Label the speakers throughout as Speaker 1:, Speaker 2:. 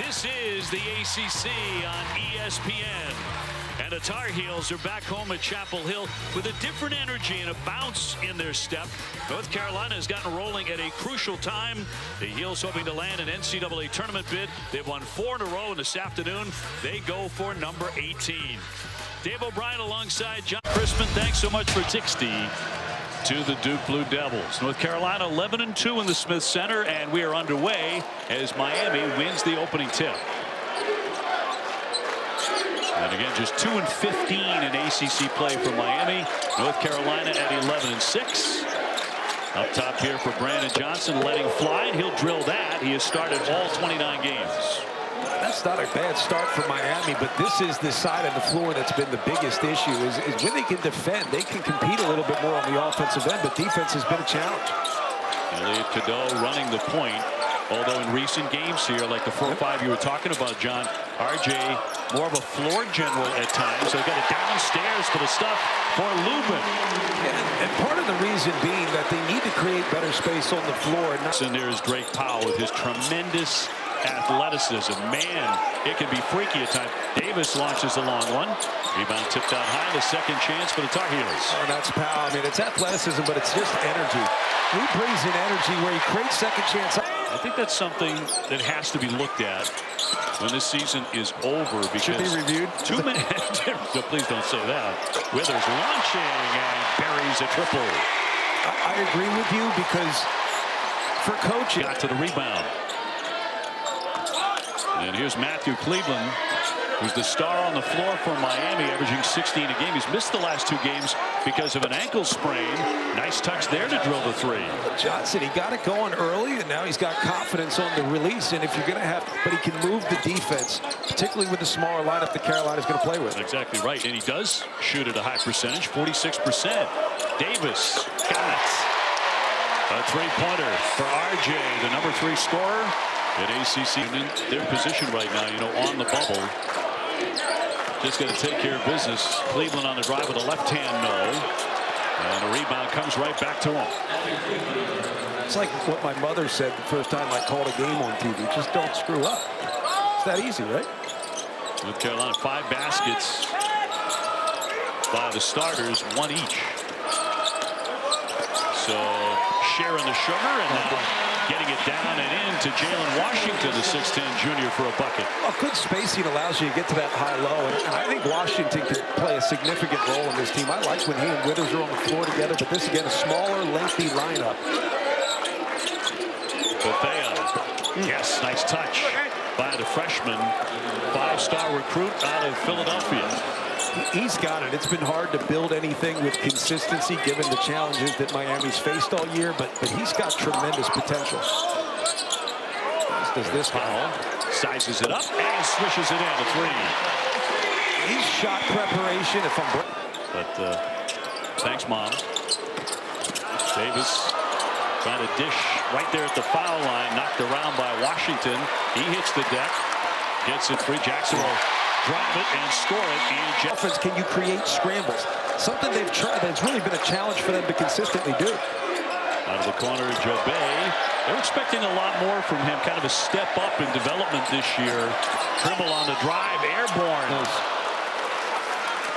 Speaker 1: This is the ACC on ESPN. And the Tar Heels are back home at Chapel Hill with a different energy and a bounce in their step. North Carolina has gotten rolling at a crucial time. The Heels hoping to land an NCAA tournament bid. They've won 4 in a row, and this afternoon they go for number 18. Dave O'Brien alongside John Christman. Thanks so much for 60 to the Duke Blue Devils. North Carolina 11-2 in the Smith Center, and we are underway as Miami wins the opening tip. And again, just 2-15 in ACC play for Miami. North Carolina at 11-6. Up top here for Brandon Johnson, letting fly, and he'll drill that. He has started all 29 games.
Speaker 2: That's not a bad start for Miami, but this is the side of the floor that's been the biggest issue is when they can defend. They can compete a little bit more on the offensive end, but defense has been a challenge.
Speaker 1: Elliot Cadeau running the point. Although in recent games here, like the 4-5 you were talking about, John, RJ more of a floor general at times. So they got it downstairs for the stuff for Lubin.
Speaker 2: And part of the reason being that they need to create better space on the floor.
Speaker 1: And there is Drake Powell with his tremendous athleticism. Man, it can be freaky at times. Davis launches a long one. Rebound tipped out high. The second chance for the Tar Heels.
Speaker 2: Oh, that's Powell. I mean, it's athleticism, but it's just energy. He brings in energy where he creates second chance.
Speaker 1: I think that's something that has to be looked at when this season is over. Because
Speaker 2: should be reviewed.
Speaker 1: 2 minutes. So please don't say that. Withers launching and buries a triple.
Speaker 2: I agree with you because for coaching.
Speaker 1: Got to the rebound. And here's Matthew Cleveland, who's the star on the floor for Miami, averaging 16 a game. He's missed the last 2 games because of an ankle sprain. Nice touch there to drill the 3.
Speaker 2: Johnson, he got it going early, and now he's got confidence on the release. And if you're going to have, but he can move the defense, particularly with the smaller lineup that Carolina's going to play with.
Speaker 1: Exactly right, and he does shoot at a high percentage, 46%. Davis got it. A 3-pointer for RJ, the number 3 scorer at ACC. In their position right now, you know, on the bubble. Just going to take care of business. Cleveland on the drive with a left hand, no. And the rebound comes right back to him.
Speaker 2: It's like what my mother said the first time I called a game on TV. Just don't screw up. It's that easy, right?
Speaker 1: North Carolina, 5 baskets by the starters, 1 each. So sharing the sugar and then getting it down and in to Jalen Washington, the 6'10 junior, for a bucket.
Speaker 2: Well, good spacing allows you to get to that high-low, and I think Washington could play a significant role in this team. I like when he and Withers are on the floor together, but this, again, a smaller, lengthy lineup.
Speaker 1: Bethea, yes, nice touch by the freshman, 5-star recruit out of Philadelphia.
Speaker 2: He's got it. It's been hard to build anything with consistency given the challenges that Miami's faced all year, but he's got tremendous potential. Does this
Speaker 1: Powell sizes it up and swishes it in, a 3.
Speaker 2: He's shot preparation if I'm...
Speaker 1: But thanks, Mom. Davis trying to dish right there at the foul line, knocked around by Washington. He hits the deck, gets it free. Jackson will drive it and score it.
Speaker 2: Offense, can you create scrambles? Something they've tried that's really been a challenge for them to consistently do.
Speaker 1: Out of the corner, Jobay. They're expecting a lot more from him. Kind of a step up in development this year. Dribble on the drive, airborne.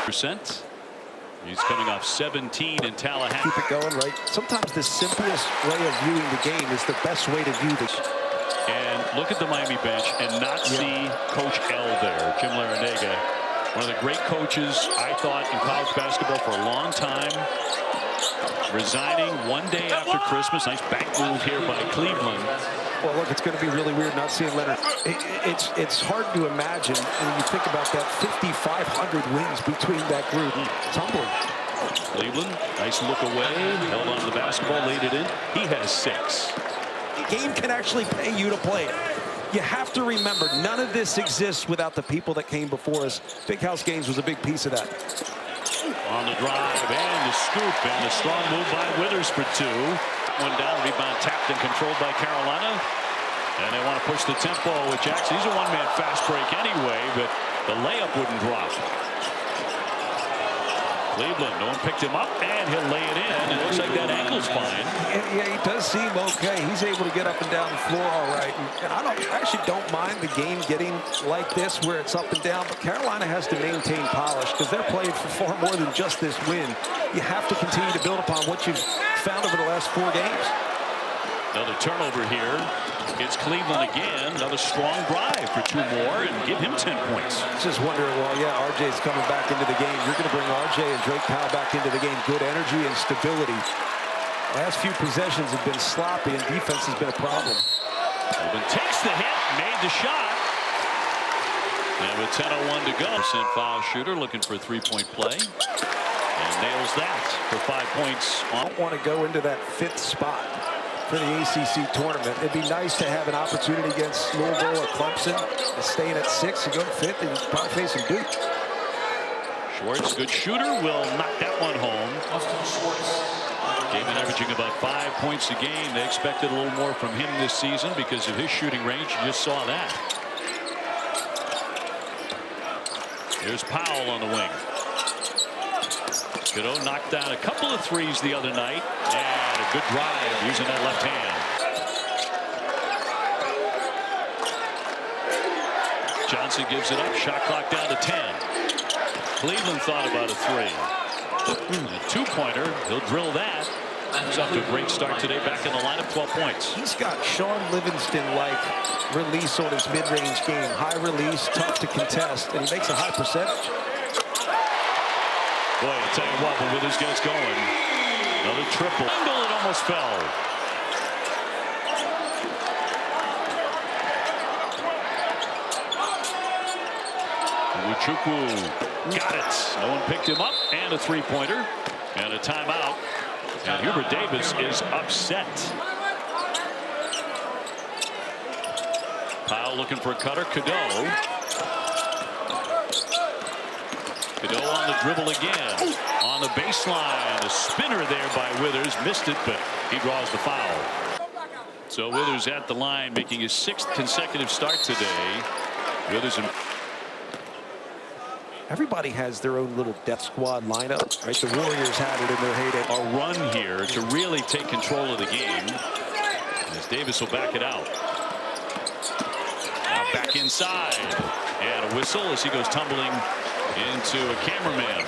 Speaker 1: Percent. He's coming off 17 in Tallahassee.
Speaker 2: Keep it going, right? Sometimes the simplest way of viewing the game is the best way to view this.
Speaker 1: And look at the Miami bench and not see Coach L there, Jim Larrañaga. One of the great coaches, I thought, in college basketball for a long time. Resigning 1 day after Christmas. Nice back move here by Cleveland.
Speaker 2: Well, look, it's going to be really weird not seeing Leonard. It's hard to imagine when you think about that 5,500 wins between that group. It's humbling.
Speaker 1: Cleveland, nice look away, held on to the basketball, laid it in. He has 6.
Speaker 2: The game can actually pay you to play it. You have to remember, none of this exists without the people that came before us. Big House Games was a big piece of that.
Speaker 1: On the drive and the scoop, and a strong move by Withers for 2. One down, rebound tapped and controlled by Carolina. And they want to push the tempo with Jackson. He's a one-man fast break anyway, but the layup wouldn't drop. Cleveland, no one picked him up, and he'll lay it in. It looks like that ankle's fine.
Speaker 2: Yeah, he does seem okay. He's able to get up and down the floor all right. And I actually don't mind the game getting like this where it's up and down, but Carolina has to maintain polish because they're playing for far more than just this win. You have to continue to build upon what you've found over the last 4 games.
Speaker 1: Another turnover here. It's Cleveland again. Another strong drive for 2 more and give him 10 points.
Speaker 2: Just wondering, well, yeah, RJ's coming back into the game. You're going to bring RJ and Drake Powell back into the game. Good energy and stability. Last few possessions have been sloppy, and defense has been a problem.
Speaker 1: Cleveland takes the hit, made the shot. And with 10:01 to go, foul shooter looking for a 3-point play. And nails that for 5 points.
Speaker 2: I don't want to go into that 5th spot for the ACC tournament. It'd be nice to have an opportunity against Louisville or Clemson. Staying at 6, you go to 5th, and you're probably facing Duke.
Speaker 1: Schwartz, good shooter, will knock that one home. Gaiman averaging about 5 points a game. They expected a little more from him this season because of his shooting range. You just saw that. Here's Powell on the wing. Cadeau knocked down a couple of threes the other night. And a good drive using that left hand. Johnson gives it up. Shot clock down to 10. Cleveland thought about a 3. A 2-pointer. He'll drill that. He's off to a great start today. Back in the lineup, 12 points.
Speaker 2: He's got Sean Livingston-like release on his mid-range game. High release, tough to contest, and he makes a high percentage.
Speaker 1: Boy, I'll tell you what, when Withers gets going, another triple. It almost fell. Uchukwu got it. No one picked him up, and a 3-pointer, and a timeout. And Hubert Davis is upset. Powell looking for a cutter. Cadeau. Cadeau on the dribble again. On the baseline. A spinner there by Withers. Missed it, but he draws the foul. So Withers at the line, making his 6th consecutive start today. Withers and
Speaker 2: everybody has their own little death squad lineup, right? The Warriors had it in their heyday.
Speaker 1: A run here to really take control of the game. As Davis will back it out. Now back inside. And a whistle as he goes tumbling into a cameraman.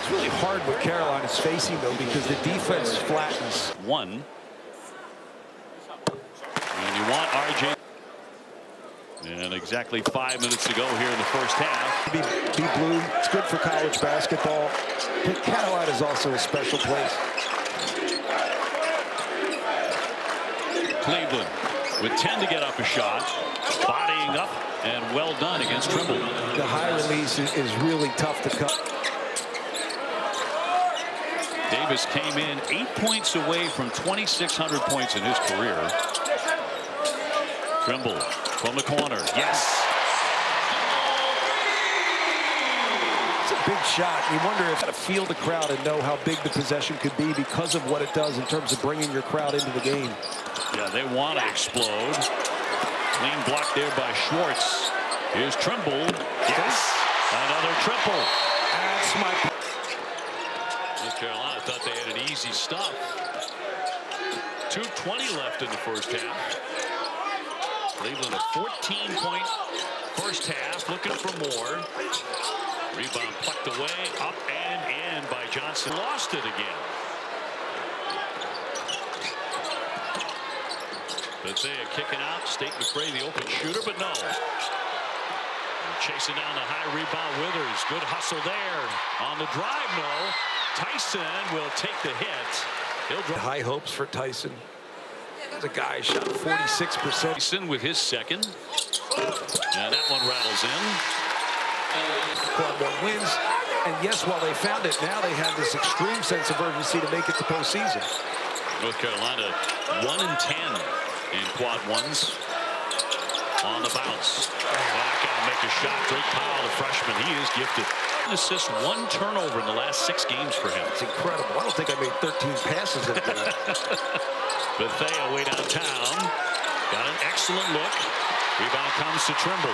Speaker 2: It's really hard what Carolina's facing, though, because the defense flattens.
Speaker 1: 1. And you want RJ. And exactly 5 minutes to go here in the first half.
Speaker 2: Be blue. It's good for college basketball. But Carolina is also a special place.
Speaker 1: Cleveland with 10 to get up a shot. Bodying up and well done against Trimble.
Speaker 2: The high release is really tough to cut.
Speaker 1: Davis came in 8 points away from 2,600 points in his career. Trimble from the corner. Yes.
Speaker 2: It's a big shot. You wonder if to feel the crowd and know how big the possession could be because of what it does in terms of bringing your crowd into the game.
Speaker 1: Yeah, they want to explode. Clean block there by Schwartz. Here's Trimble. Yes. Another triple.
Speaker 2: That's my.
Speaker 1: North Carolina thought they had an easy stuff. 2:20 left in the first half. Cleveland a 14-point first half, looking for more. Rebound plucked away, up and in by Johnson. Lost it again. Bethea kicking out. State McRae the open shooter, but no. And chasing down the high rebound. Withers, good hustle there. On the drive, no. Tyson will take the hit. He'll drop.
Speaker 2: High hopes for Tyson. The guy shot 46%.
Speaker 1: Tyson with his second. And that one rattles in.
Speaker 2: Quad 1 wins. And yes, while they found it, now they have this extreme sense of urgency to make it to postseason.
Speaker 1: North Carolina 1-10 in quad 1s. On the bounce. Back and make a shot. Drake Powell, the freshman, he is gifted. An assist, 1 turnover in the last 6 games for him.
Speaker 2: It's incredible. I don't think I made 13 passes in that.
Speaker 1: Bethea way downtown. Got an excellent look. Rebound comes to Trimble.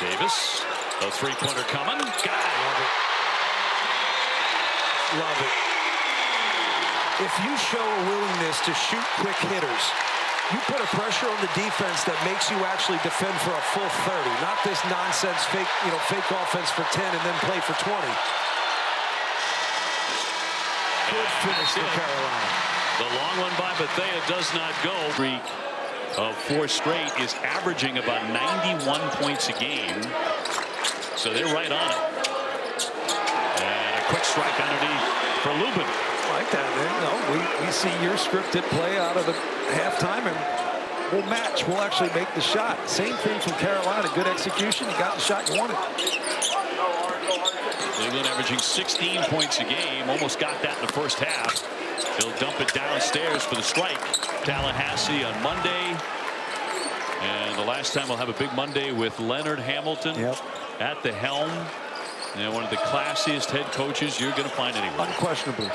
Speaker 1: Davis, a 3-pointer coming. Got it.
Speaker 2: Love it. If you show a willingness to shoot quick hitters, you put a pressure on the defense that makes you actually defend for a full 30, not this nonsense fake offense for 10 and then play for 20. Good finish for Carolina.
Speaker 1: The long one by Bethea does not go. Streak of 4 straight is averaging about 91 points a game. So they're right on it. And a quick strike underneath for Lubin.
Speaker 2: Like that, man. No, we see your scripted play out of the halftime, and we'll match. We'll actually make the shot. Same thing from Carolina. Good execution. You got the shot you wanted.
Speaker 1: Cleveland averaging 16 points a game. Almost got that in the first half. He'll dump it downstairs for the strike. Tallahassee on Monday. And the last time we'll have a big Monday with Leonard Hamilton at the helm. And one of the classiest head coaches you're going to find anywhere.
Speaker 2: Unquestionably.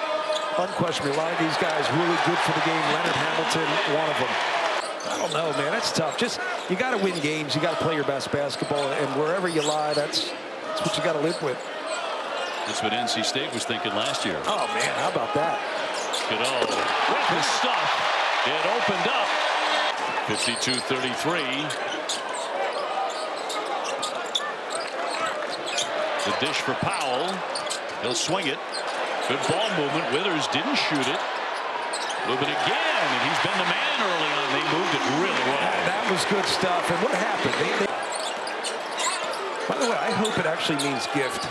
Speaker 2: Unquestionably. A lot of these guys really good for the game. Leonard Hamilton, one of them. I don't know, man. That's tough. Just, you got to win games. You got to play your best basketball. And wherever you lie, that's what you got to live with.
Speaker 1: That's what NC State was thinking last year.
Speaker 2: Oh, man. How about that?
Speaker 1: Goodall with his stuff. It opened up. 52-33. The dish for Powell. He'll swing it. Good ball movement. Withers didn't shoot it. Lubin again, and he's been the man early on. They moved it really well.
Speaker 2: That was good stuff. And what happened? By the way, I hope it actually means gift.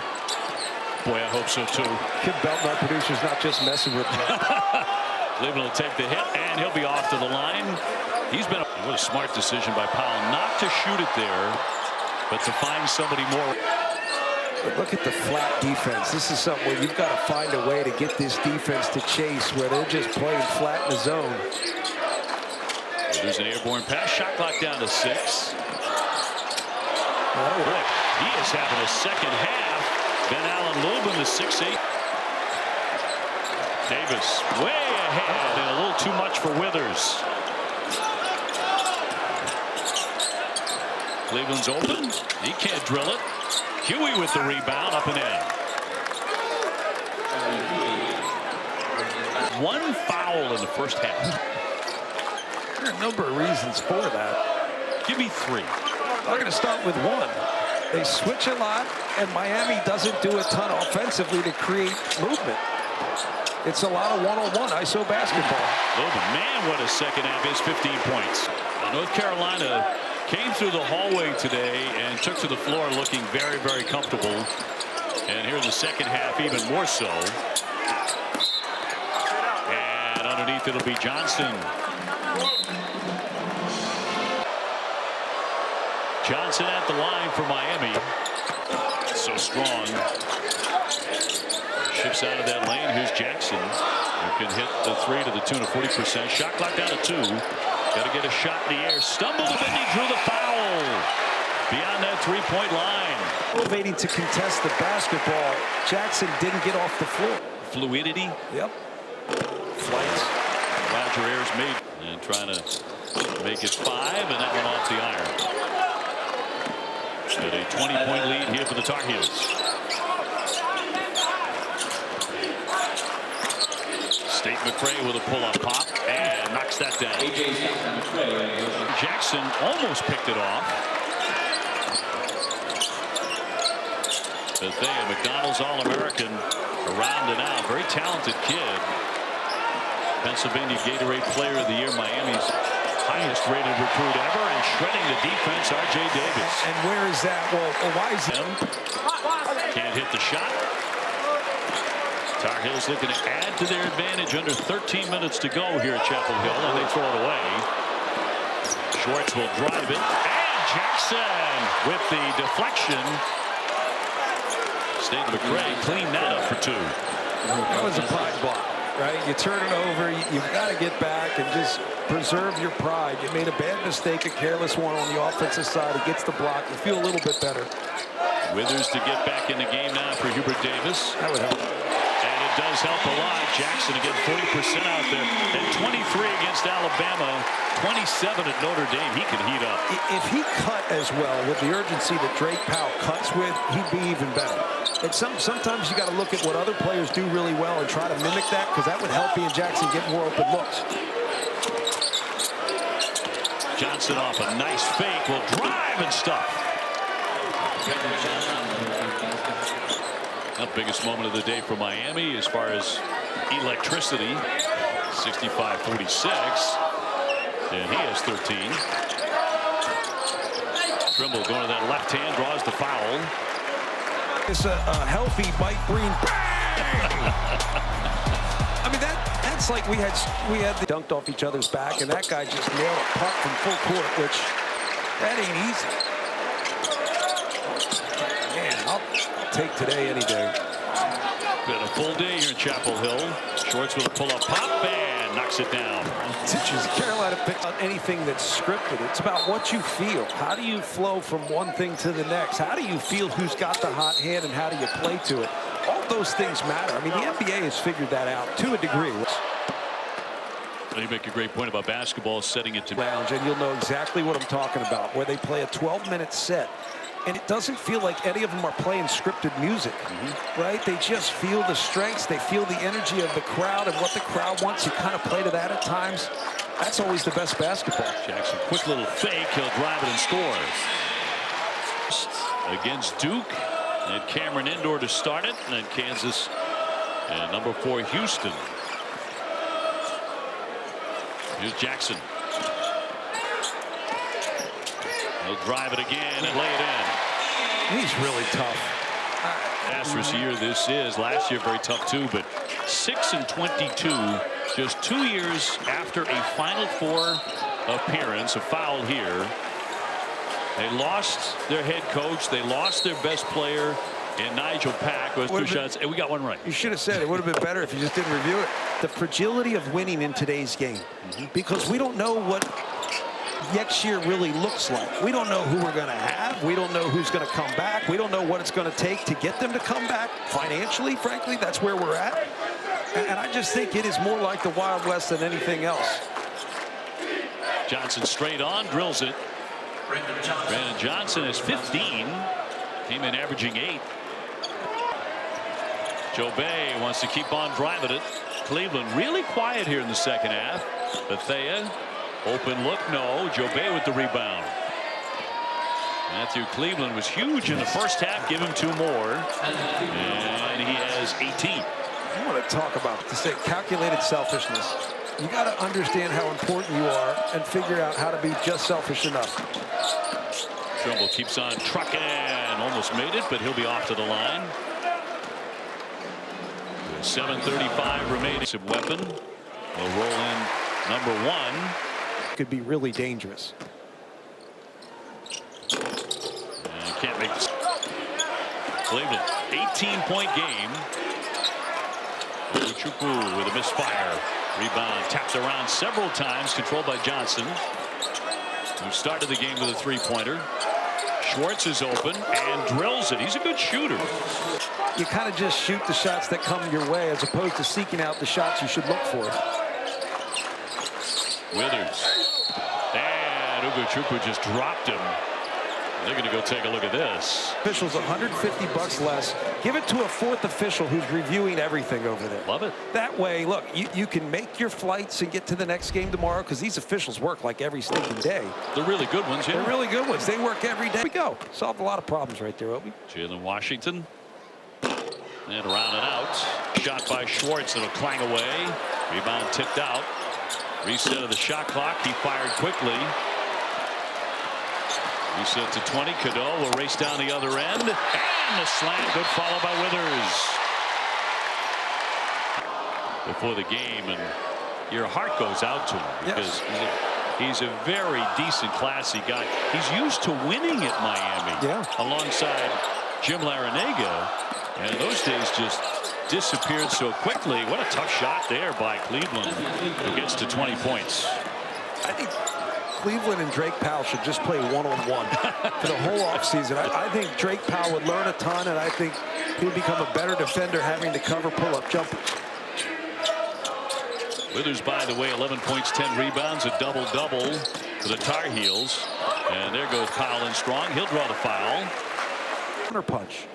Speaker 1: Boy, I hope so too.
Speaker 2: Kid Belton, our producer's not just messing with me.
Speaker 1: Cleveland will take the hit, and he'll be off to the line. What a smart decision by Powell not to shoot it there, but to find somebody more.
Speaker 2: But look at the flat defense. This is something where you've got to find a way to get this defense to chase where they're just playing flat in the zone.
Speaker 1: There's an airborne pass. Shot clock down to 6.
Speaker 2: Oh.
Speaker 1: Boy, he is having a second half. Ben Allen Lubin, the 6'8". Davis way ahead and a little too much for Withers. Cleveland's open. He can't drill it. Huey with the rebound, up and in. One foul in the first half.
Speaker 2: There are a number of reasons for that.
Speaker 1: Give me 3.
Speaker 2: We're going to start with 1. They switch a lot, and Miami doesn't do a ton offensively to create movement. It's a lot of one-on-one ISO basketball.
Speaker 1: Lubin, man, what a second half is. 15 points. North Carolina came through the hallway today and took to the floor looking very, very comfortable. And here in the second half, even more so. And underneath it'll be Johnson. Johnson at the line for Miami. So strong. Shifts out of that lane. Here's Jackson, who can hit the 3 to the tune of 40%. Shot clock down to 2. Got to get a shot in the air. Stumbled a bit, and he drew the foul. Beyond that 3-point line.
Speaker 2: Elevating to contest the basketball. Jackson didn't get off the floor.
Speaker 1: Fluidity.
Speaker 2: Yep. Flights.
Speaker 1: Roger Ayers made and trying to make it 5, and that went off the iron. Got a 20-point lead here for the Tar Heels. State McRae with a pull-up pop and knocks that down. Jackson almost picked it off. Bethea, McDonald's All-American, around and out. Very talented kid. Pennsylvania Gatorade Player of the Year, Miami's highest rated recruit ever, and shredding the defense, R.J. Davis.
Speaker 2: And where is that? Well, why is
Speaker 1: him? Can't hit the shot. Tar Heels looking to add to their advantage. Under 13 minutes to go here at Chapel Hill, and they throw it away. Schwartz will drive it, and Jackson with the deflection. State McRae cleaned that up for 2.
Speaker 2: That was a pride block, right? You turn it over, you've got to get back and just preserve your pride. You made a bad mistake, a careless one on the offensive side. He gets the block. You feel a little bit better.
Speaker 1: Withers to get back in the game now for Hubert Davis.
Speaker 2: That would help.
Speaker 1: And it does help a lot. Jackson again 40% out there, and 23 against Alabama, 27 at Notre Dame. He can heat up.
Speaker 2: If he cut as well with the urgency that Drake Powell cuts with, he'd be even better. And sometimes you got to look at what other players do really well and try to mimic that, because that would help Ian Jackson get more open looks.
Speaker 1: Johnson off a nice fake, will drive and stuff. The biggest moment of the day for Miami as far as electricity, 65-46, and he has 13. Trimble going to that left hand, draws the foul.
Speaker 2: It's a healthy Mike Breen. I mean, that's like we had the dunked off each other's back, and that guy just nailed a puck from full court, which that ain't easy. Man, I'll take today any day.
Speaker 1: Been a full day here in Chapel Hill. Shorts with a pull-up pop and knocks it down.
Speaker 2: It's interesting. Carolina picks on anything that's scripted. It's about what you feel. How do you flow from one thing to the next? How do you feel who's got the hot hand, and how do you play to it? All those things matter. I mean, the NBA has figured that out to a degree.
Speaker 1: You make a great point about basketball, setting it to
Speaker 2: lounge, and you'll know exactly what I'm talking about, where they play a 12-minute set, and it doesn't feel like any of them are playing scripted music, right? They just feel the strengths, they feel the energy of the crowd and what the crowd wants. You kind of play to that at times. That's always the best basketball.
Speaker 1: Jackson, quick little fake, he'll drive it and score. Against Duke, and Cameron Indoor to start it, and then Kansas and number 4 Houston. Here's Jackson. He'll drive it again and lay it in.
Speaker 2: He's really tough.
Speaker 1: Asterisk year this is. Last year very tough too, but 6-22, just 2 years after a Final Four appearance. A foul here. They lost their head coach. They lost their best player in Nigel Pack. Was 2 shots, and we got one right.
Speaker 2: You should have said it would have been better if you just didn't review it. The fragility of winning in today's game, because we don't know what next year really looks like. We don't know who we're going to have. We don't know who's going to come back. We don't know what it's going to take to get them to come back. Financially, frankly, that's where we're at. And I just think it is more like the Wild West than anything else.
Speaker 1: Johnson straight on, drills it. Brandon Johnson is 15. Came in averaging 8. Joe Bay wants to keep on driving it. Cleveland really quiet here in the second half. Bethea, open look, no. Joe Bay with the rebound. Matthew Cleveland was huge in the first half. Give him 2 more. And he has 18.
Speaker 2: I want to talk about calculated selfishness. You got to understand how important you are and figure out how to be just selfish enough.
Speaker 1: Trimble keeps on trucking. Almost made it, but he'll be off to the line. 7:35 remaining. Weapon will roll in number 1.
Speaker 2: Could be really dangerous.
Speaker 1: And can't make this. Cleveland 18-point game. Chukwu with a misfire. Rebound tapped around several times, controlled by Johnson, who started the game with a 3-pointer. Schwartz is open and drills it. He's a good shooter.
Speaker 2: You kind of just shoot the shots that come your way as opposed to seeking out the shots you should look for.
Speaker 1: Withers. And Chukwu just dropped him. They're going to go take a look at this.
Speaker 2: Officials $150 less. Give it to a 4th official who's reviewing everything over there.
Speaker 1: Love it.
Speaker 2: That way, look, you can make your flights and get to the next game tomorrow, because these officials work like every stinking day.
Speaker 1: They're really good ones, yeah.
Speaker 2: They're really good ones. They work every day. Here we go. Solved a lot of problems right there, Obi.
Speaker 1: Jalen Washington. And around and out. Shot by Schwartz. It'll clang away. Rebound tipped out. Reset of the shot clock. He fired quickly. Reset to 20. Cadeau will race down the other end. And the slam. Good follow by Withers. Before the game, and your heart goes out to him, because he's a very decent, classy guy. He's used to winning at Miami alongside Jim Larinaga, and those days just disappeared so quickly. What a tough shot there by Cleveland, who gets to 20 points.
Speaker 2: I think Cleveland and Drake Powell should just play one-on-one for the whole offseason. I think Drake Powell would learn a ton, and I think He'll become a better defender having to cover pull-up jumpers.
Speaker 1: Withers, by the way, 11 points, 10 rebounds, a double-double for the Tar Heels. And there goes Powell in strong. He'll draw the foul.
Speaker 2: Counter punch.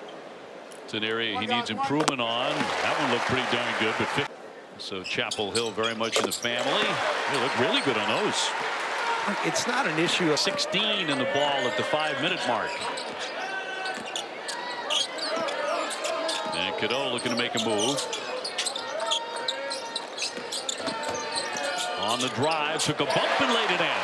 Speaker 1: It's an area he needs improvement on. That one looked pretty darn good, but so Chapel Hill very much in the family. They look really good on those.
Speaker 2: It's not an issue of
Speaker 1: 16 in the ball at the 5-minute mark. And Cadeau looking to make a move. On the drive, took a bump and laid it in.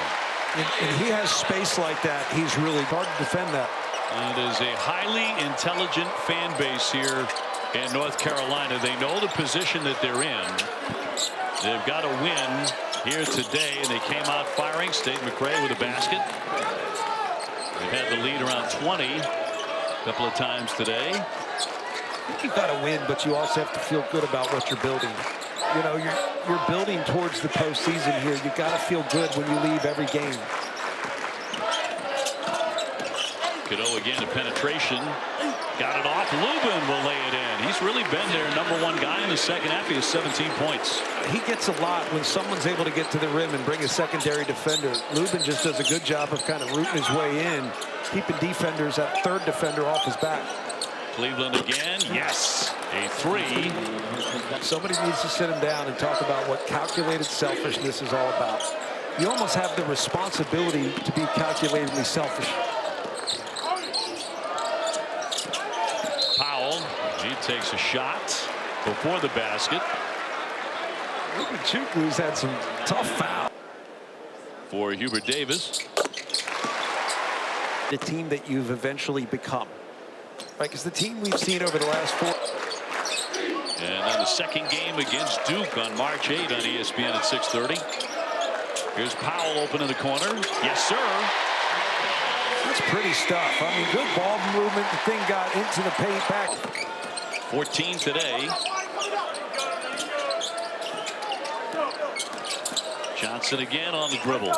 Speaker 2: And he has space like that. He's really hard to defend that.
Speaker 1: It is a highly intelligent fan base here in North Carolina. They know the position that they're in. They've got to win here today, and they came out firing. State McRae with a basket. They've had the lead around 20 a couple of times today.
Speaker 2: You've got to win, but you also have to feel good about what you're building. You know, you're building towards the postseason here. You've got to feel good when you leave every game.
Speaker 1: Cadeau again, a penetration. Got it off. Lubin will lay it in. He's really been their #1 guy in the second half. He has 17 points.
Speaker 2: He gets a lot when someone's able to get to the rim and bring a secondary defender. Lubin just does a good job of kind of rooting his way in, keeping defenders, that third defender, off his back.
Speaker 1: Cleveland again. Yes. A 3.
Speaker 2: Somebody needs to sit him down and talk about what calculated selfishness is all about. You almost have the responsibility to be calculatedly selfish.
Speaker 1: Powell, he takes a shot before the basket.
Speaker 2: Chuklu's had some tough fouls.
Speaker 1: For Hubert Davis.
Speaker 2: The team that you've eventually become. Right, because the team we've seen over the last 4.
Speaker 1: And then the second game against Duke on March 8 on ESPN at 6:30. Here's Powell open in the corner. Yes, sir.
Speaker 2: That's pretty stuff. I mean, good ball movement. The thing got into the paint back.
Speaker 1: 14 today. Johnson again on the dribble.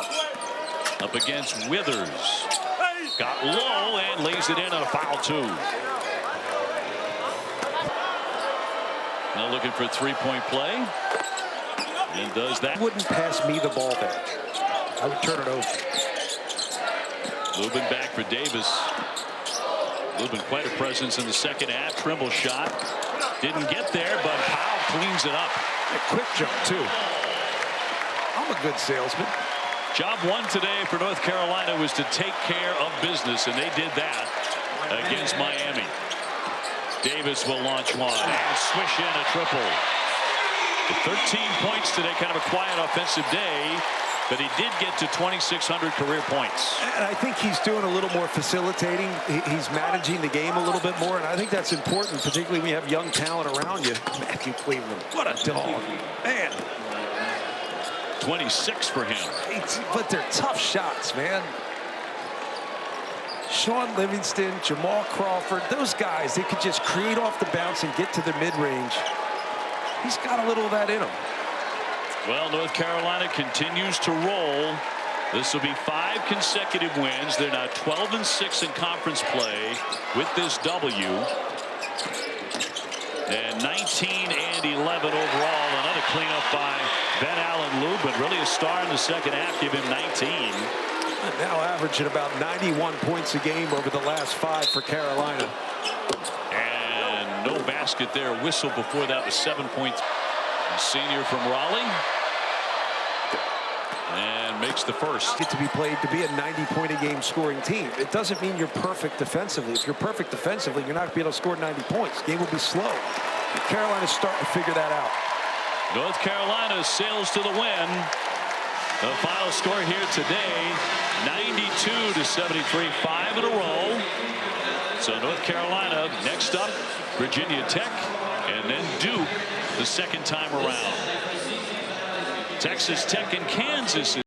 Speaker 1: Up against Withers. Got low and lays it in on a foul, too. Now looking for a three-point play. And does that.
Speaker 2: Wouldn't pass me the ball there. I would turn it over.
Speaker 1: Lubin back for Davis. Lubin quite a presence in the second half. Trimble shot. Didn't get there, but Powell cleans it up.
Speaker 2: A quick jump, too. I'm a good salesman.
Speaker 1: Job 1 today for North Carolina was to take care of business, and they did that against Miami. Davis will launch one and swish in a triple. 13 points today, kind of a quiet offensive day, but he did get to 2,600 career points.
Speaker 2: And I think he's doing a little more facilitating. He's managing the game a little bit more, and I think that's important, particularly when you have young talent around you. Matthew Cleveland, what a dog. Man.
Speaker 1: 26 for him.
Speaker 2: But they're tough shots, man. Sean Livingston, Jamal Crawford, those guys, they could just create off the bounce and get to the mid-range. He's got a little of that in him.
Speaker 1: Well, North Carolina continues to roll. This will be 5 consecutive wins. They're now 12-6 in conference play with this W. And 19 and 11 overall. Another cleanup by Ben Allen Lubin. Really a star in the second half. Give him 19.
Speaker 2: Now averaging about 91 points a game over the last 5 for Carolina.
Speaker 1: And no basket there. Whistle before that was 7 points. A senior from Raleigh. And makes the first.
Speaker 2: Get to be played to be a 90-point-a-game scoring team. It doesn't mean you're perfect defensively. If you're perfect defensively, you're not going to be able to score 90 points. Game will be slow. Carolina's starting to figure that out.
Speaker 1: North Carolina sails to the win. The final score here today, 92-73, 5 in a row. So North Carolina next up, Virginia Tech, and then Duke the second time around. Texas Tech and Kansas